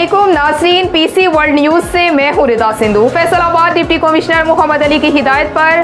अस्सलामुअलैकुम नाज़रीन, PC world news से मैं हूं रिदा सिंधु। फैसलाबाद डिप्टी कमिश्नर मोहम्मद की हिदायत पर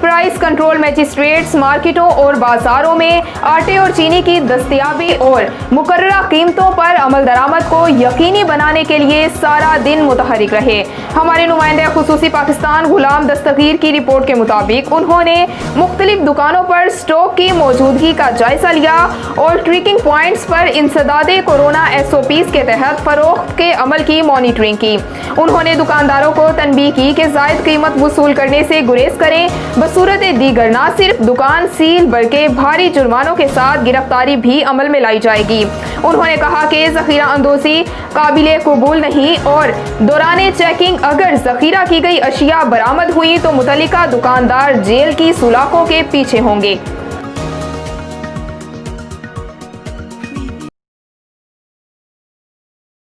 प्राइस कंट्रोल मजिस्ट्रेट्स मार्केटों और बाजारों में आटे और चीनी की दस्तयाबी और मुकर्ररा कीमतों पर अमल दरामद को यकीनी बनाने के लिए सारा दिन मुतहरिक रहे। हमारे नुमाइंदे खुसूसी पाकिस्तान गुलाम दस्तगीर की रिपोर्ट के मुताबिक उन्होंने मुख्तलिफ दुकानों पर स्टॉक की मौजूदगी का जायजा लिया और ट्रैकिंग पॉइंट्स पर इंसदादे कोरोना SOPs के तहत फरोख्त के अमल की मॉनिटरिंग की। उन्होंने दुकानदारों को तनबीह की कि जायद कीमत वसूल करने से गुरेज करें, बसूरत दीगर न सिर्फ दुकान सील बल्कि भारी जुर्मानों के साथ गिरफ्तारी भी अमल में लाई जाएगी। उन्होंने कहा कि जखीरा अंदोजी काबिले कबूल नहीं और दौरान चेकिंग अगर जखीरा की गई अशिया बरामद हुई तो मुतल्लिका दुकानदार जेल की सुलाखों के पीछे होंगे।